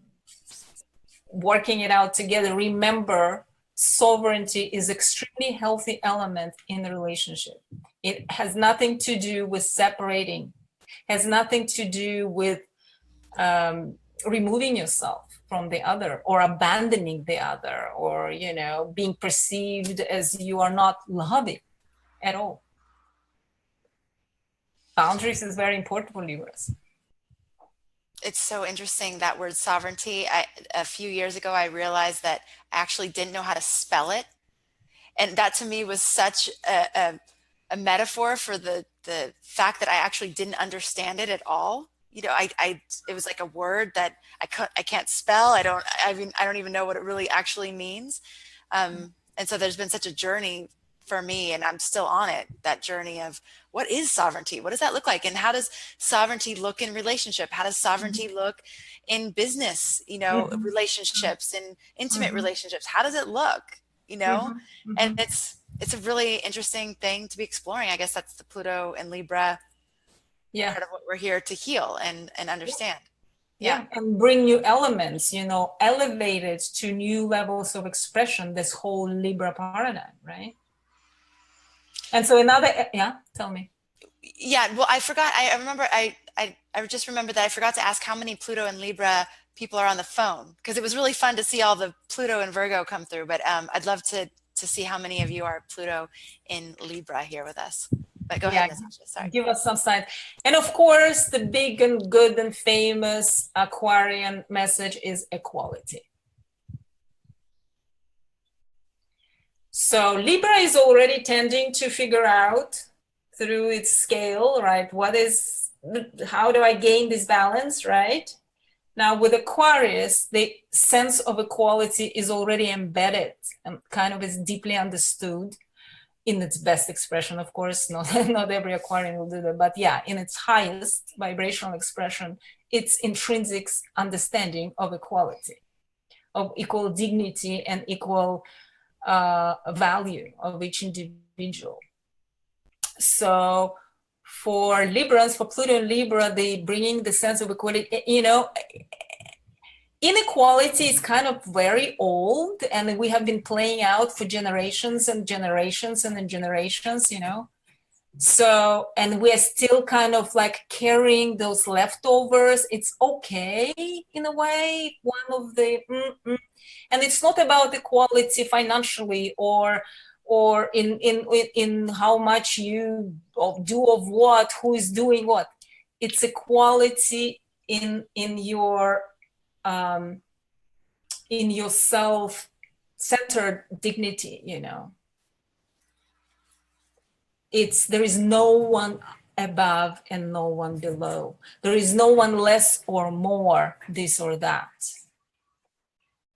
Speaker 2: working it out together. Remember, sovereignty is extremely healthy element in the relationship. It has nothing to do with separating, has nothing to do with removing yourself from the other or abandoning the other, or being perceived as you are not loving at all. Boundaries is very important for Libras.
Speaker 1: It's so interesting that word sovereignty. A few years ago, I realized that I actually didn't know how to spell it. And that to me was such a metaphor for the fact that I actually didn't understand it at all. It was like a word that I can't spell. I mean, I don't even know what it really actually means. And so there's been such a journey for me, and I'm still on it, that journey of what is sovereignty? What does that look like? And how does sovereignty look in relationship? How does sovereignty look in business,
Speaker 2: Mm-hmm.
Speaker 1: relationships and intimate
Speaker 2: Mm-hmm.
Speaker 1: relationships? How does it look?
Speaker 2: Mm-hmm.
Speaker 1: And
Speaker 2: Mm-hmm.
Speaker 1: it's a really interesting thing to be exploring. I guess that's the Pluto and Libra
Speaker 2: Yeah.
Speaker 1: part of what we're here to heal and understand. Yeah.
Speaker 2: Yeah, and bring new elements, elevate it to new levels of expression, this whole Libra paradigm, right? And so yeah, tell me.
Speaker 1: Yeah, well, I forgot. I remember. I just remember that I forgot to ask how many Pluto and Libra people are on the phone because it was really fun to see all the Pluto and Virgo come through. But I'd love to see how many of you are Pluto in Libra here with us. But go ahead,
Speaker 2: Yeah,
Speaker 1: Natasha. Sorry.
Speaker 2: give us some signs. And of course, the big and good and famous Aquarian message is equality. So Libra is already tending to figure out through its scale, right? How do I gain this balance, right? Now with Aquarius, the sense of equality is already embedded and kind of is deeply understood in its best expression. Of course, not every Aquarian will do that, but yeah, in its highest vibrational expression, its intrinsic understanding of equality, of equal dignity and equal value of each individual. So for Librans, for Pluto and Libra, they bringing the sense of equality, inequality is kind of very old, and we have been playing out for generations and generations and generations, So, and we're still kind of like carrying those leftovers. It's okay in a way, and it's not about equality financially or in how much you do of what, who is doing what. It's equality um, in your self-centered dignity. There is no one above and no one below. There is no one less or more this or that.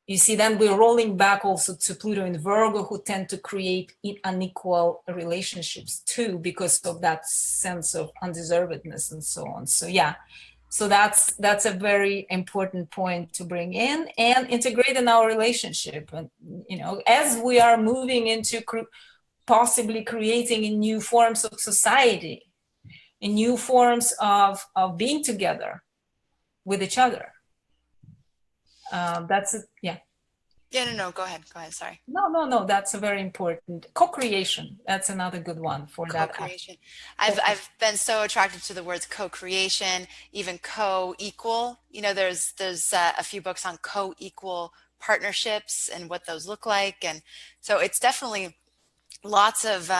Speaker 2: You see, then we're rolling back also to Pluto and Virgo, who tend to create unequal relationships too, because of that sense of undeservedness and so on. So yeah, so that's a very important point to bring in and integrate in our relationship. And as we are moving into possibly creating in new forms of society, in new forms of being together with each other. That's it. Yeah.
Speaker 1: Yeah, no, go ahead. Sorry.
Speaker 2: No. That's a very important co-creation. That's another good one for that act.
Speaker 1: Co-creation. I've been so attracted to the words co-creation, even co-equal. You know, there's a few books on co-equal partnerships and what those look like, and so it's definitely lots of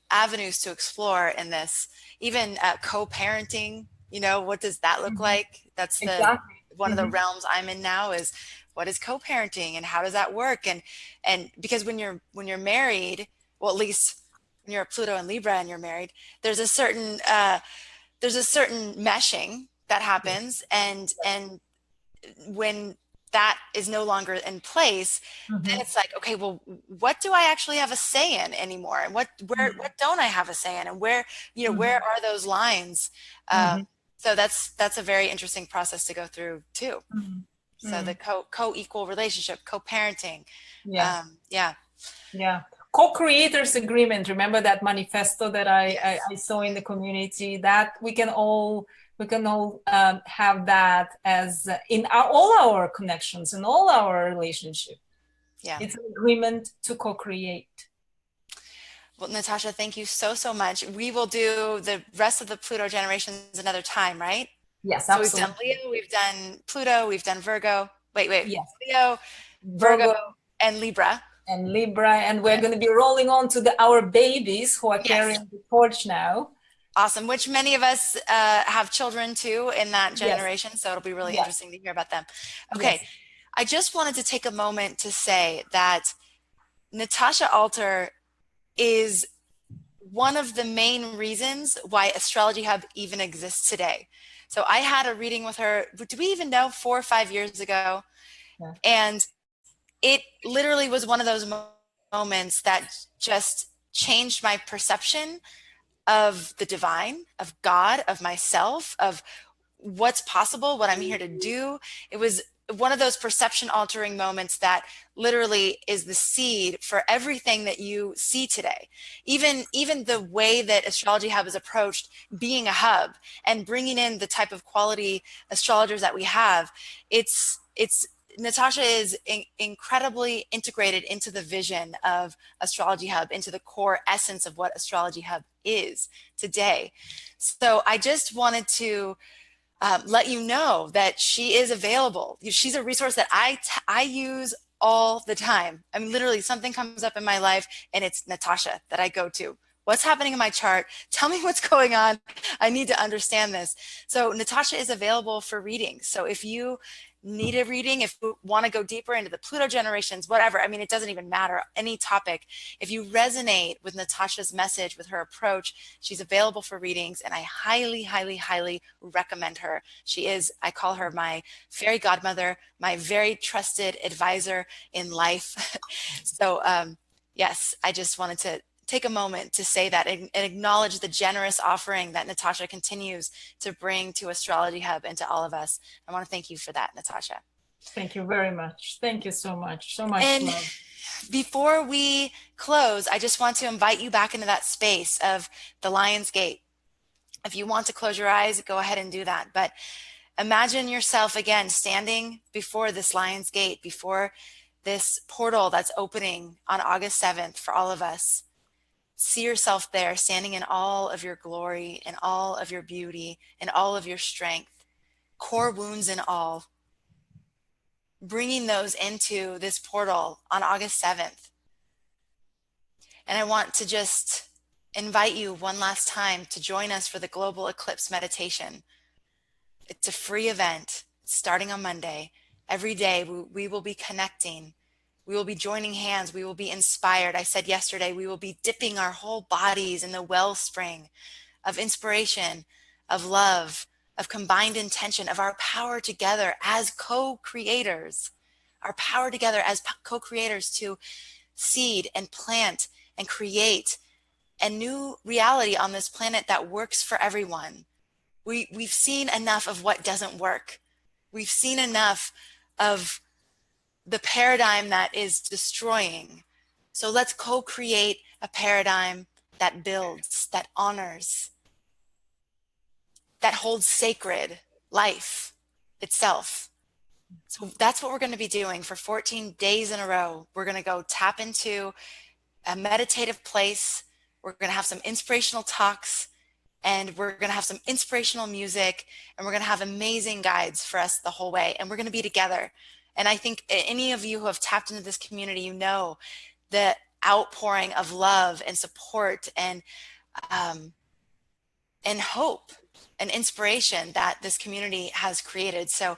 Speaker 1: avenues to explore in this. Even co-parenting. You know, what does that look
Speaker 2: Mhm.
Speaker 1: like? That's the
Speaker 2: Exactly.
Speaker 1: one of the
Speaker 2: Mhm.
Speaker 1: realms I'm in now is what is co-parenting and how does that work? And because when you're married, well, at least when you're a Pluto and Libra and you're married, there's a certain meshing that
Speaker 2: Yes.
Speaker 1: happens, and when that is no longer in place, then
Speaker 2: Mhm.
Speaker 1: it's like, okay, well, what do I actually have a say in anymore, and
Speaker 2: Mhm.
Speaker 1: what don't I have a say in, and where, you know, where
Speaker 2: Mhm.
Speaker 1: are those lines?
Speaker 2: Mhm.
Speaker 1: So that's a very interesting process to go through too.
Speaker 2: Mhm.
Speaker 1: So the
Speaker 2: Mhm.
Speaker 1: co-equal relationship, co-parenting,
Speaker 2: Yeah.
Speaker 1: yeah.
Speaker 2: Yeah. Co-creators agreement. Remember that manifesto that
Speaker 1: Yes.
Speaker 2: I saw in the community, that we can all have that as in all our connections and all our relationship.
Speaker 1: Yeah.
Speaker 2: It's an agreement to co-create.
Speaker 1: Well, Natasha, thank you so much. We will do the rest of the Pluto generations another time, right?
Speaker 2: Yes,
Speaker 1: So we've done
Speaker 2: absolutely.
Speaker 1: Leo, we've done Pluto, we've done Virgo. Wait.
Speaker 2: Yes.
Speaker 1: Leo, Virgo,
Speaker 2: Virgo
Speaker 1: and Libra.
Speaker 2: and Libra, and we're
Speaker 1: Yes.
Speaker 2: going to be rolling on to our babies who are
Speaker 1: Yes.
Speaker 2: carrying the torch now.
Speaker 1: Awesome. Which many of us have children too in that
Speaker 2: Yes,
Speaker 1: generation. So it'll be really
Speaker 2: yes,
Speaker 1: interesting to hear about them. Okay.
Speaker 2: yes.
Speaker 1: I just wanted to take a moment to say that Natasha Alter is one of the main reasons why Astrology Hub even exists today. So I had a reading with her, do we even know, 4 or 5 years ago?
Speaker 2: Yeah.
Speaker 1: And it literally was one of those moments that just changed my perception of the divine, of God, of myself, of what's possible, what I'm here to do. It was one of those perception altering moments that literally is the seed for everything that you see today. Even the way that Astrology Hub is approached, being a hub and bringing in the type of quality astrologers that we have, it's Natasha is incredibly integrated into the vision of Astrology Hub, into the core essence of what Astrology Hub is today. So I just wanted to let you know that she is available. She's a resource that I use all the time. I mean, literally, something comes up in my life, and it's Natasha that I go to. What's happening in my chart? Tell me what's going on. I need to understand this. So Natasha is available for readings. So if you need a reading, if you want to go deeper into the Pluto generations, whatever, I mean, it doesn't even matter, any topic. If you resonate with Natasha's message, with her approach, she's available for readings, and I highly recommend her. She is, I call her my fairy godmother, my very trusted advisor in life. So, yes, I just wanted to take a moment to say that and acknowledge the generous offering that Natasha continues to bring to Astrology Hub and to all of us. I want to thank you for that, Natasha.
Speaker 2: Thank you very much. Thank you so much. So much
Speaker 1: And
Speaker 2: love.
Speaker 1: before we close, I just want to invite you back into that space of the Lion's Gate. If you want to close your eyes, go ahead and do that. But imagine yourself again standing before this Lion's Gate, before this portal that's opening on August 7th for all of us. See yourself there, standing in all of your glory, in all of your beauty, in all of your strength, core wounds and all, bringing those into this portal on August 7th. And I want to just invite you one last time to join us for the Global Eclipse Meditation. It's a free event starting on Monday. Every day we will be connecting. We will be joining hands. We will be inspired. I said yesterday, we will be dipping our whole bodies in the wellspring of inspiration, of love, of combined intention, of our power together as co-creators, our power together as co-creators to seed and plant and create a new reality on this planet that works for everyone. We've seen enough of what doesn't work. We've seen enough of the paradigm that is destroying. So let's co-create a paradigm that builds, that honors, that holds sacred life itself. So that's what we're going to be doing for 14 days in a row. We're going to go tap into a meditative place. We're going to have some inspirational talks, and we're going to have some inspirational music, and we're going to have amazing guides for us the whole way. And we're going to be together. And I think any of you who have tapped into this community, you know the outpouring of love and support um, and hope and inspiration that this community has created. So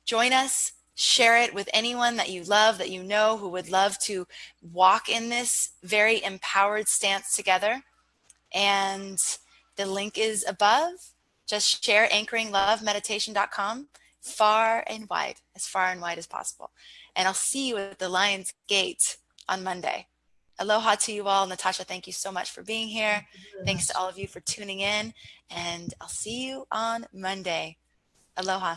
Speaker 1: join us, share it with anyone that you love, that you know, who would love to walk in this very empowered stance together. And the link is above. Just share anchoringlovemeditation.com far and wide, as far and wide as possible. And I'll see you at the Lion's Gate on Monday. Aloha to you all. Natasha, thank you so much for being here. Thanks to all of you for tuning in, and I'll see you on Monday. Aloha.